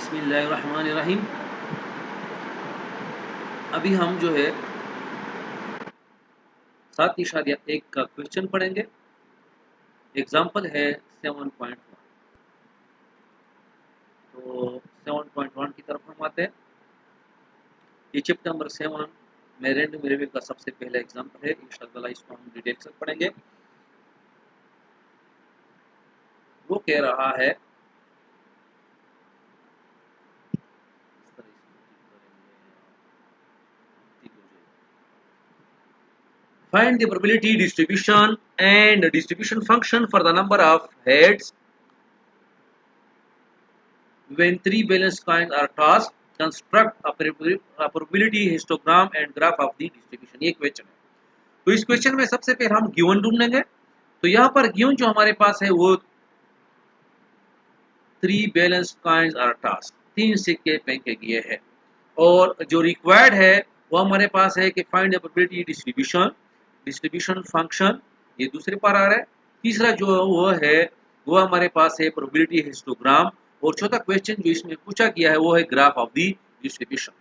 बिस्मिल्लाहिर्रहमानिर्रहीम। अभी हम जो है 7.1 का क्वेश्चन पढ़ेंगे। एग्जाम्पल है 7.1। तो 7.1 की तरफ हम आते हैं। ये चैप्टर नंबर 7 में रैंडम वेरिएबल का सबसे पहला एग्जाम्पल है। इंशाअल्लाह इसको हम डिटेल से पढ़ेंगे। वो कह रहा है find the probability distribution and distribution function for the number of heads when three balanced coins are tossed. Construct a probability histogram and graph of the distribution। ये क्वेश्चन है। तो इस क्वेश्चन में सबसे पहले हम गिवन ढूंढेंगे। तो यहाँ पर गिवन जो हमारे पास है वो 3 बैलेंस कॉइन्स आर टास्क, 3 सिक्के फेंके गए हैं। और जो रिक्वायर्ड है वो हमारे पास है कि find the probability distribution, distribution function, ये दूसरे पर आ रहा है। तीसरा जो वो है वो हमारे पास है प्रोबेबिलिटी हिस्टोग्राम। और चौथा क्वेश्चन जो इसमें पूछा गया है वो है ग्राफ ऑफ द डिस्ट्रीब्यूशन।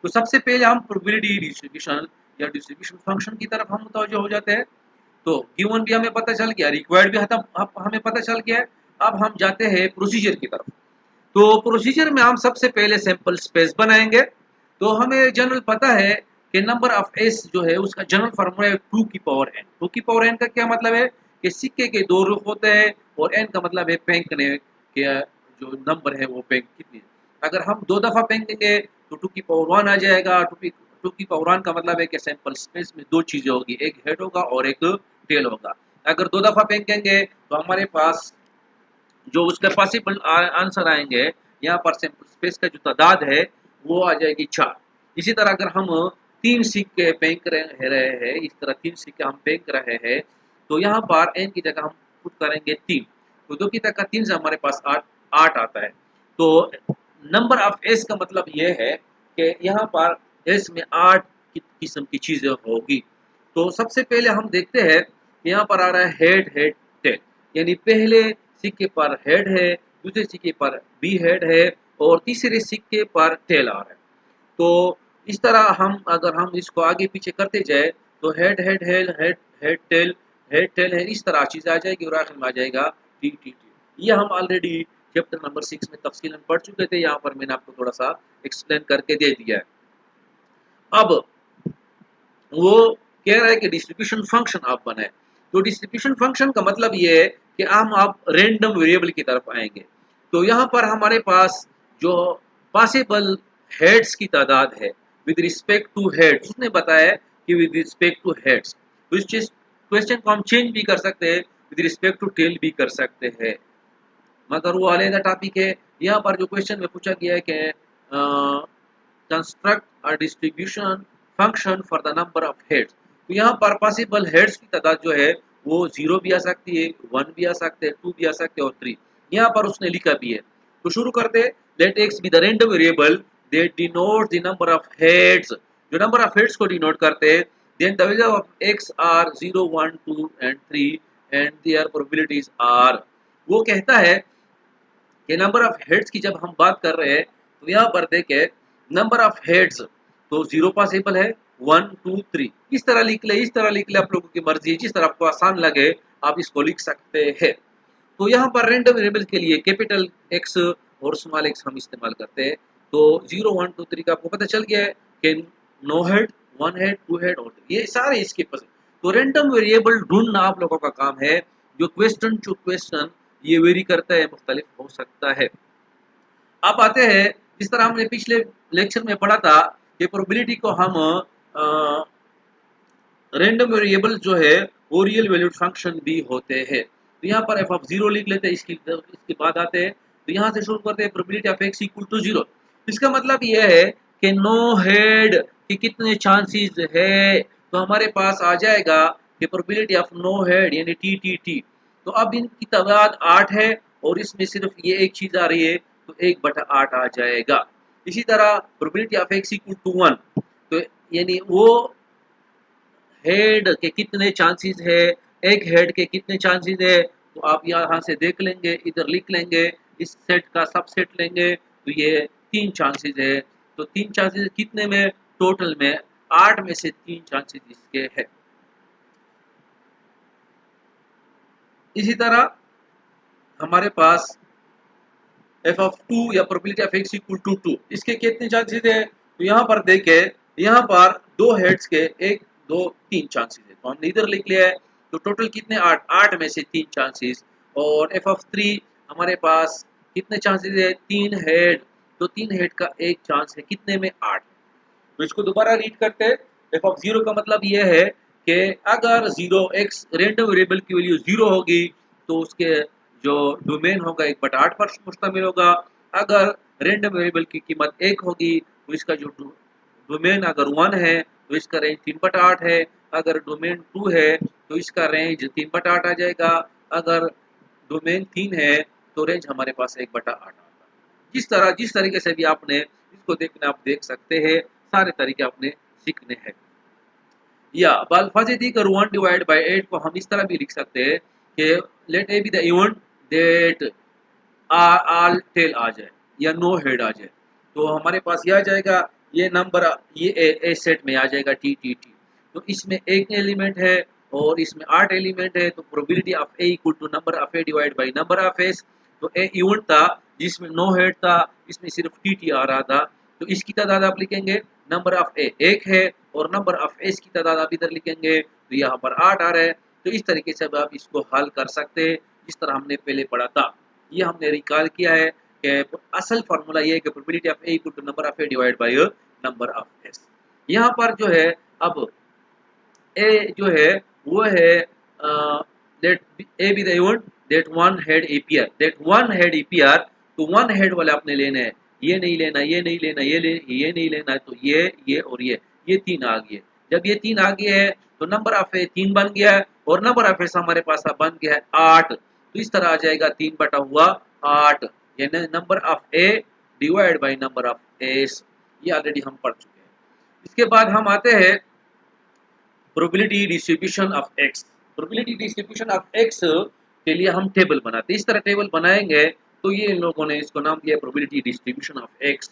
तो सबसे पहले हम प्रोबेबिलिटी डिस्ट्रीब्यूशन या डिस्ट्रीब्यूशन फंक्शन की तरफ हम मुतवज्जो हो जाते हैं। तो गिवन भी हमें पता चल गया, रिक्वायर्ड भी हमें पता चल गया है। अब हम जाते हैं प्रोसीजर की तरफ। तो प्रोसीजर में हम सबसे पहले सैंपल स्पेस बनाएंगे। तो हमें जनरल पता है कि नंबर ऑफ एस जो है उसका जनरल फार्मूला है 2 की पावर एन। 2 की पावर एन का क्या मतलब है कि सिक्के के 2 रुख होते हैं और एन का मतलब है फेंकने के जो नंबर है वो फेंक कितनी। अगर हम 2 दफा फेंकेंगे तो 2 की पावर 1 आ जाएगा। 2 की पावर 1 का मतलब है कि सैंपल स्पेस में 2 चीजें होगी, एक हेड होगा और एक टेल होगा। अगर 2 दफा फेंकेंगे तो हमारे पास जो उसके पॉसिबल आंसर आएंगे, यहाँ पर सैंपल स्पेस का जो तादाद है वो आ जाएगी 4। इसी तरह अगर हम 3 सिक्के फेंक रहे हैं, इस तरह 3 सिक्के हम फेंक रहे हैं, तो यहाँ पर एन की जगह हम पुट करेंगे 3। तो 2 की जगह 3 से हमारे पास 8 आता है। तो नंबर ऑफ एस का मतलब ये है कि यहाँ पर एस में 8 किस्म की चीजें होगी। तो सबसे पहले हम देखते हैं, यहाँ पर आ रहा है हेड हेड टेल, यानी पहले सिक्के पर हेड है, दूसरे सिक्के पर बी हेड है और तीसरे सिक्के पर टेल आ रहा है। तो इस तरह हम अगर हम इसको आगे पीछे करते जाए तो head head head head head tail है, इस तरह चीज आ जाएगी और आखिर में आ जाएगा टी टी टी। ये हम ऑलरेडी चैप्टर नंबर 6 में तफसीलन पढ़ चुके थे। यहाँ पर मैंने आपको थोड़ा सा एक्सप्लेन करके दे दिया है। अब वो कह रहा है कि डिस्ट्रीब्यूशन फंक्शन आप बनाए। तो डिस्ट्रीब्यूशन फंक्शन का मतलब ये है कि हम आप रेंडम वेरिएबल की तरफ आएंगे। तो यहाँ पर हमारे पास जो पॉसिबल हेड्स की तादाद है विद रिस्पेक्ट टू हेड्स, उसने बताया कि विद रिस्पेक्ट टू हेड्स। तो इस चीज क्वेश्चन को हम चेंज भी कर सकते हैं, विद रिस्पेक्ट टू टेल भी कर सकते हैं, मगर वो अलग टॉपिक है। यहाँ पर जो क्वेश्चन में पूछा गया है कि construct a distribution function for the number of heads. तो यहाँ पर पॉसिबल हेड्स की तादाद जो है वो 0 भी आ सकती है, 1 भी आ सकते हैं, 2 भी आ सकते हैं और 3 यहाँ पर उसने लिखा भी है। तो शुरू करते, let X be the random variable that denote the number of heads. जो नंबर ऑफ हेड्स को डिनोट करते हैं, then the value of X are 0 1 2 and 3 and their probabilities are. वो कहता है कि नंबर ऑफ हेड्स की जब हम बात कर रहे हैं तो यहाँ पर देखे नंबर ऑफ हेड्स तो 0 पॉसिबल है, 1 2 3 इस तरह लिख ले, इस तरह लिख ले, आप लोगों की मर्जी, जिस तरह आपको आसान लगे आप इसको लिख सकते हैं। तो यहाँ पर रैंडम वेरिएबल के लिए कैपिटल एक्स और स्मॉल एक्स हम इस्तेमाल करते हैं। तो 0 1 2 3 का आपको पता चल गया है कि नो हेड, 1 हेड, 2 हेड और 3 ये सारे इसके पास। तो रैंडम वेरिएबल ढूंढना आप लोगों का काम है। जो क्वेश्चन टू क्वेश्चन ये वेरी करता है, मुख्तलिफ हो सकता है। अब आते हैं, जिस तरह हमने पिछले लेक्चर में पढ़ा था कि प्रोबेबिलिटी को हम रैंडम वेरिएबल जो है वो रियल वैल्यूड फंक्शन भी होते हैं। तो यहाँ पर एफ ऑफ 0 लिख लेते हैं, इसके बाद आते हैं। तो यहाँ से शुरू करते हैं probability of X equal to 0। इसका मतलब यह है कि नो हेड के कितने चांसेस है। तो हमारे पास आ जाएगा कि प्रोबेबिलिटी ऑफ नो हेड यानी टी टी टी। तो अब इनकी तादाद 8 है और इसमें सिर्फ ये एक चीज आ रही है, तो 1/8 आ जाएगा। इसी तरह probability of X equal to 1, तो यानी वो हेड के कितने चांसेस है, एक हेड के कितने चांसेस है, तो आप यहाँ से देख लेंगे, इधर लिख लेंगे, इस सेट का सबसेट लेंगे तो ये 3 चांसेस है। तो 3 चांसेस कितने में, टोटल में 8 में से 3 चांसेस इसके है। इसी तरह हमारे पास एफ ऑफ 2 या probability of X equal to 2, इसके कितने चांसेस है, तो यहाँ पर देखे, यहाँ पर दो हेड्स के 1 2 3 चांसेस है, तो हमने इधर लिख लिया है। तो टोटल कितने, 8, 8 में से 3 चांसेस। और एफ ऑफ 3 हमारे पास कितने चांसेस है, 3 हेड, तो 3 हेड का एक चांस है, कितने में, 8। तो इसको दोबारा रीड करते हैं। एफ ऑफ 0 का मतलब यह है कि अगर 0 एक्स रेंडम वेरिएबल की वैल्यू 0 होगी तो उसके जो डोमेन होगा 1/8 पर मुश्तमिल होगा। अगर रेंडम वेरिएबल की कीमत 1 होगी तो इसका जो डोमेन अगर 1 है तो इसका रेंज 3/8 है। अगर डोमेन 2 है तो इसका रेंज 3/8 आ जाएगा। अगर डोमेन 3 है तो रेंज हमारे पास 1/8 आता है। जिस तरीके से भी आपने इसको देखना, आप देख सकते हैं, सारे तरीके आपने सीखने हैं। या अल्फाजे दिगर 1 डिवाइड बाय 8 को हम इस तरह भी लिख सकते हैं कि let A be the event that all tail आ जाए या नो हेड आ जाए, तो हमारे पास यह आ जाएगा, ये नंबर, ये ए सेट में आ जाएगा टी टी टी। तो इसमें एक एलिमेंट है और इसमें 8 एलिमेंट है, तो probability of A equal to number of A divide by number of S. तो ए इवेंट था जिसमें नो हेड था, इसमें सिर्फ टी टी आ रहा था, तो इसकी तादाद आप लिखेंगे, नंबर ऑफ ए 1 है और नंबर ऑफ एस की तादाद आप इधर लिखेंगे, तो यहाँ पर 8 आ रहा है। तो इस तरीके से अब आप इसको हल कर सकते हैं जिस तरह हमने पहले पढ़ा था। ये हमने रिकॉल किया है कि असल फार्मूला ये है कि probability of A equal to number of A divide by number of S. यहाँ पर जो है अब ए जो है वो है let A be the event that one head appear, that one head appear. तो वन हेड वाले आपने लेना है, ये नहीं लेना, ये नहीं लेना, ये नहीं लेना, तो ये और ये तीन आ गए। जब ये तीन आ गए है तो नंबर ऑफ ए 3 बन गया है और नंबर ऑफ एस हमारे पास अब बन गया है 8। तो इस तरह आ जाएगा 3/8, यानी number of A divide by number of S. ये ऑलरेडी हम पढ़ चुके हैं। इसके बाद हम आते हैं probability distribution of x. Probability distribution of x के लिए हम टेबल बनाते हैं, इस तरह टेबल बनाएंगे तो ये इन लोगों ने इसको नाम दिया प्रोबेबिलिटी डिस्ट्रीब्यूशन ऑफ एक्स।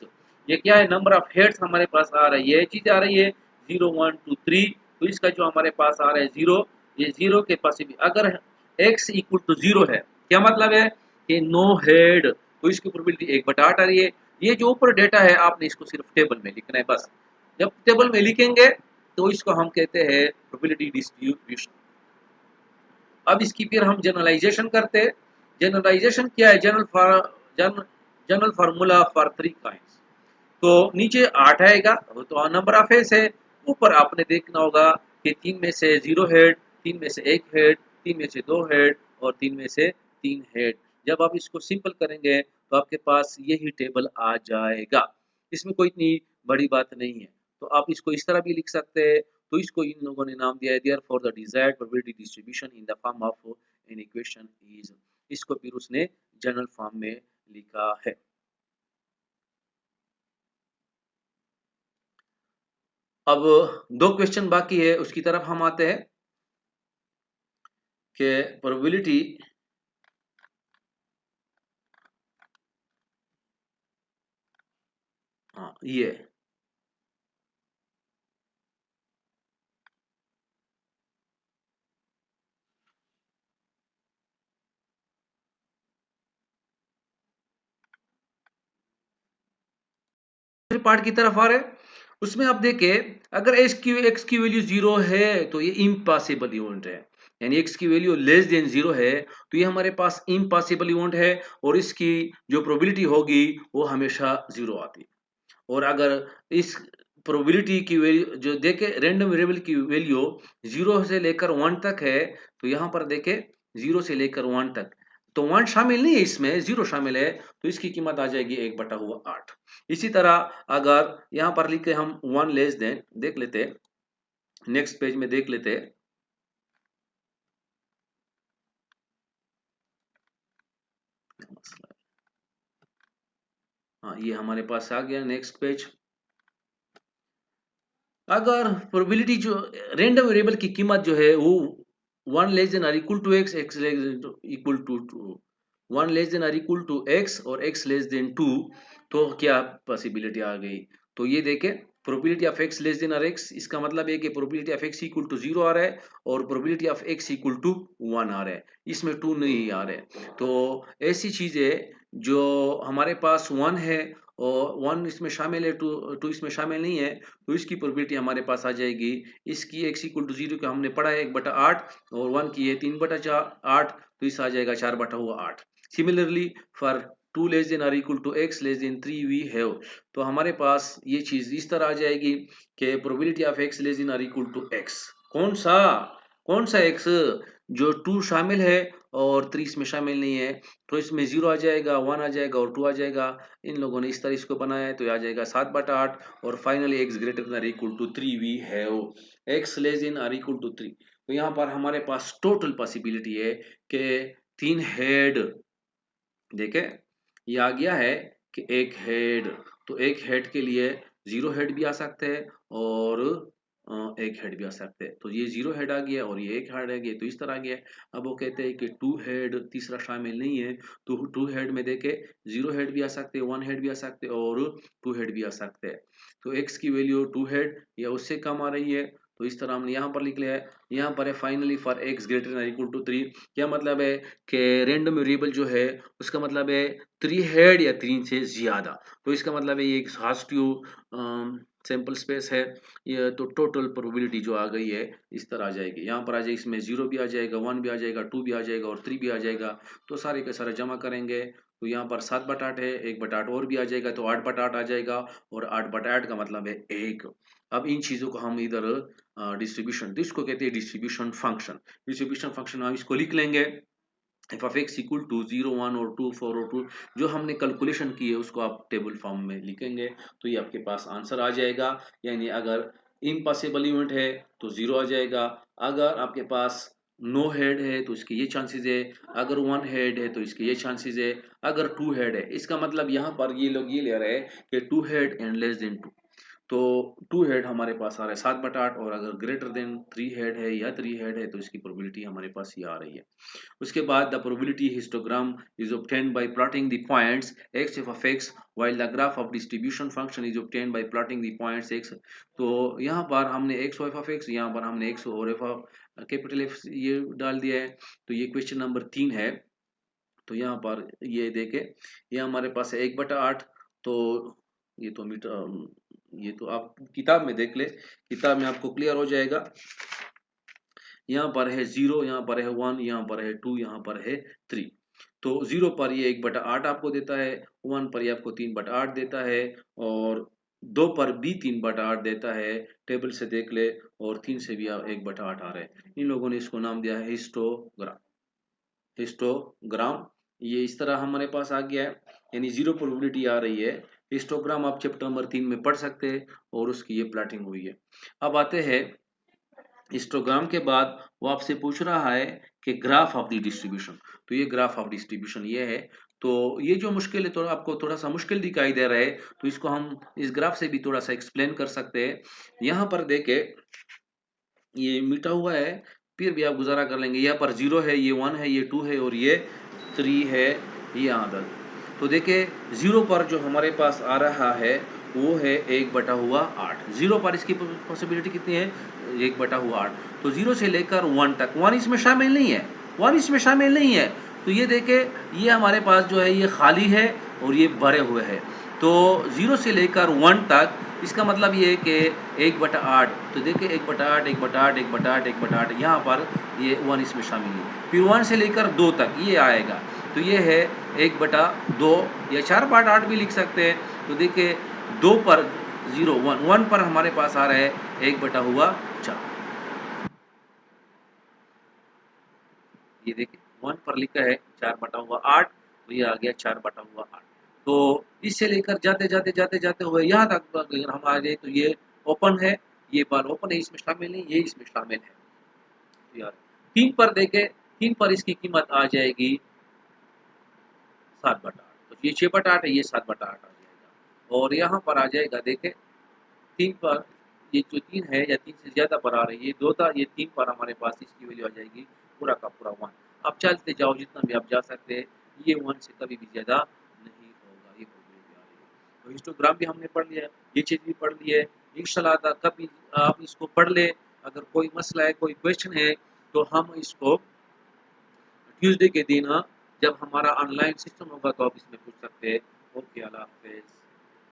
ये क्या है, नंबर ऑफ हेड्स हमारे पास आ रही है, चीज आ रही है 0 1 2 3, तो इसका जो हमारे पास आ रहा है 0, ये 0 के पास भी अगर एक्स इक्वल टू 0 है, क्या मतलब है कि नो हेड, तो इसकी प्रोबेबिलिटी 1/8 आ रही है। ये जो ऊपर डेटा है आपने इसको सिर्फ टेबल में लिखना है बस। जब टेबल में लिखेंगे तो इसको हम कहते हैं प्रोबेबिलिटी डिस्ट्रीब्यूशन। अब इसकी फिर हम जनरलाइजेशन करते हैं। जनरलाइजेशन क्या है, जनरल फार्मूला फॉर 3 काइंड्स। तो नीचे 8 आएगा तो नंबर ऑफ एस है, ऊपर आपने देखना होगा कि 3 में से 0 हेड, 3 में से 1 हेड, 3 में से 2 हेड और 3 में से 3 हेड। जब आप इसको सिंपल करेंगे तो आपके पास यही टेबल आ जाएगा, इसमें कोई इतनी बड़ी बात नहीं है। तो आप इसको इस तरह भी लिख सकते हैं। तो इसको इन लोगों ने नाम दिया है therefore the desired probability distribution in the form of an equation is. इसको फिर उसने जनरल फॉर्म में लिखा है। अब दो क्वेश्चन बाकी है, उसकी तरफ हम आते हैं कि प्रोबेबिलिटी ये पार्ट की तरफ आ रहे हैं। उसमें आप देखें, अगर एक्स की वैल्यू 0 है तो ये इम्पॉसिबल इवेंट है, यानी एक्स की वैल्यू लेस देन 0 है तो ये हमारे पास इम्पॉसिबल इवेंट है और इसकी जो प्रोबेबिलिटी होगी वो हमेशा 0 आती है। और अगर इस प्रोबेबिलिटी की वैल्यू जो देखे, रैंडम वेरिएबल की वैल्यू 0 से लेकर 1 तक है, तो यहाँ पर देखे 0 से लेकर 1 तक, तो 1 शामिल नहीं है, इसमें 0 शामिल है, तो इसकी कीमत आ जाएगी 1/8। इसी तरह अगर यहाँ पर लिखे हम 1 लेस देन, देख लेते हैं नेक्स्ट पेज में, देख लेते हैं। हाँ, ये हमारे पास आ गया नेक्स्ट पेज। अगर प्रोबेबिलिटी जो रैंडम वेरिएबल की कीमत जो है वो 1 लेस देन और equal to X, X equal to 2, 1 less than और इक्वल टू x और x लेस देन 2, तो क्या पॉसिबिलिटी आ गई? तो ये देखें, probability of x less than और x, इसका मतलब है कि probability of x equal to 0 आ रहा है और probability of x equal to 1 आ रहा है, इसमें 2 नहीं आ रहा है। तो ऐसी चीजें जो हमारे पास 1 है और 1 इसमें शामिल है, 2 इसमें शामिल नहीं है, तो इसकी प्रोबेबिलिटी हमारे पास आ जाएगी। इसकी x इक्वल टू 0 का हमने पढ़ा है 1/8 और 1 की है 3/8, तो इस आ जाएगा 4/8। सिमिलरली फॉर 2 लेस देन और equal to x less than 3 we have, तो हमारे पास ये चीज इस तरह आ जाएगी कि probability of x less than और इक्वल टू x, कौन सा x, जो 2 शामिल है और 3 इसमें शामिल नहीं है, तो इसमें 0 आ जाएगा, 1 आ जाएगा और 2 आ जाएगा। इन लोगों ने इस तरह इसको बनाया है, तो ये आ जाएगा 7/8 और फाइनली x ग्रेटर देन और equal to 3 we have, x less than और इक्वल टू 3। तो यहाँ पर हमारे पास टोटल पॉसिबिलिटी है कि 3 हेड, देखे ये आ गया है कि एक हेड, तो एक हेड के लिए 0 हेड भी आ सकते हैं और एक हेड भी आ सकते हैं। तो ये 0 हेड आ गया और ये एक हेड आ गया, तो इस तरह आ गया। अब वो कहते हैं कि 2 हेड तीसरा शामिल नहीं है, तो 2 हेड में देखे 0 हेड भी आ सकते हैं, 1 हेड भी आ सकते हैं और 2 हेड भी आ सकते हैं। तो x की वैल्यू 2 हेड या उससे कम आ रही है, तो इस तरह हमने यहाँ पर लिख लिया है। यहाँ पर है finally for x greater than equal to 3, क्या मतलब है कि रैंडम वेरिएबल जो है उसका मतलब है 3 हेड या 3 से ज्यादा, तो इसका मतलब है ये एक पॉजिटिव सैंपल स्पेस है। ये तो टोटल प्रोबेबिलिटी जो आ गई है इस तरह आ जाएगी। यहाँ पर आ जाएगी, इसमें 0 भी आ जाएगा, 1 भी आ जाएगा, 2 भी आ जाएगा और 3 भी आ जाएगा। तो सारे के सारे जमा करेंगे तो यहाँ पर 7/8 है, 1/8 और भी आ जाएगा, तो 8/8 आ जाएगा और 8/8 का मतलब है 1। अब इन चीजों को हम इधर डिस्ट्रीब्यूशन, इसको कहते हैं डिस्ट्रीब्यूशन फंक्शन हम इसको लिख लेंगे। F of X equal to 0, 1 और 2, 4 और 2, जो हमने कैलकुलेशन की है उसको आप टेबल फॉर्म में लिखेंगे, तो ये आपके पास आंसर आ जाएगा। यानी अगर इम्पॉसिबल इवेंट है तो 0 आ जाएगा, अगर आपके पास नो हेड है तो इसके ये चांसेस है, अगर 1 हेड है तो इसके ये चांसेस है, अगर 2 हेड है, इसका मतलब यहाँ पर ये लोग ये ले रहे हैं कि 2 हेड एंड लेस देन 2, तो 2 हेड हमारे पास आ रहा है 7/8 और अगर ग्रेटर देन 3 हेड है या 3 हेड है तो इसकी प्रोबेबिलिटी हमारे पास ये आ रही है। उसके बाद the probability histogram is obtained by plotting the points x of x while the graph of distribution function is obtained by plotting the points x। तो यहाँ पर हमने x ऑफ x, यहाँ पर हमने x और f ऑफ कैपिटल F ये डाल दिया है। तो ये क्वेश्चन नंबर 3 है। तो यहाँ पर ये देखे, ये हमारे पास है 1/8, तो ये तो मीटर, ये तो आप किताब में देख ले, किताब में आपको क्लियर हो जाएगा। यहाँ पर है 0, यहाँ पर है 1, यहाँ पर है 2, यहाँ पर है 3। तो 0 पर ये 1/8 आपको देता है, 1 पर ये आपको 3/8 देता है और 2 पर भी 3/8 देता है, टेबल से देख ले, और 3 से भी 1/8 आ रहा है। इन लोगों ने इसको नाम दिया है हिस्टोग्राम। ये इस तरह हमारे पास आ गया है, यानी 0 प्रोबेबिलिटी आ रही है। हिस्टोग्राम आप चैप्टर नंबर 3 में पढ़ सकते हैं और उसकी ये प्लॉटिंग हुई है। अब आते हैं हिस्टोग्राम के बाद वो आपसे पूछ रहा है कि ग्राफ ऑफ द डिस्ट्रीब्यूशन, तो ये ग्राफ ऑफ डिस्ट्रीब्यूशन ये है। तो ये जो मुश्किल है, तो आपको थोड़ा सा मुश्किल दिखाई दे रहा है, तो इसको हम इस ग्राफ से भी थोड़ा सा एक्सप्लेन कर सकते हैं। यहाँ पर देखे ये मिटा हुआ है, फिर भी आप गुजारा कर लेंगे। यहाँ पर 0 है, ये 1 है, ये 2 है और ये 3 है, ये आदत। तो देखिए 0 पर जो हमारे पास आ रहा है वो है 1/8। 0 पर इसकी पॉसिबिलिटी कितनी है? 1/8। तो 0 से लेकर 1 तक, 1 इसमें शामिल नहीं है, 1 इसमें शामिल नहीं है। तो ये देखे, ये हमारे पास जो है ये खाली है और ये भरे हुए है। तो 0 से लेकर 1 तक, इसका मतलब ये है कि 1/8। तो देखिए 1/8, 1/8, 1/8, 1/8, यहाँ पर ये 1 इसमें शामिल है। फिर 1 से लेकर 2 तक ये आएगा, तो ये है 1/2 या 4/8 भी लिख सकते हैं। तो देखिए 2 पर 0, 1 पर हमारे पास आ रहा है 1/4। ये देखिए 1 पर लिखा है 4/8, तो ये आ गया 4/8। तो इससे लेकर जाते हुए यहाँ तक अगर हम आ जाए तो ये ओपन है, ये बार ओपन है, इसमें शामिल नहीं, ये इसमें शामिल है। तो यार 3 पर देखे, 3 पर इसकी कीमत आ जाएगी 7/8, तो ये 6/8 है, ये 7/8 आ जाएगा। और यहाँ पर आ जाएगा देखे 3 पर, ये जो 3 है या 3 से ज़्यादा पर आ रही है, 2 था, ये 3 पर हमारे पास इसकी वैल्यू आ जाएगी पूरा का पूरा 1। अब चलते जाओ जितना भी आप जा सकते हैं। ये 1 से कभी भी ज़्यादा नहीं होगा। ये प्रोबेबिलिटी आ रही है। तो हिस्टोग्राम भी हमने पढ़ लिया, ये चीज़ भी पढ़ ली है। इंशाल्लाह ताला कभी आप इसको पढ़ ले, अगर कोई मसला है, कोई क्वेश्चन है, तो हम इसको ट्यूसडे के दिन जब हमारा ऑनलाइन सिस्टम होगा तो आप इसमें पूछ सकते हैं। ओके, अल्लाह हाफ़िज़।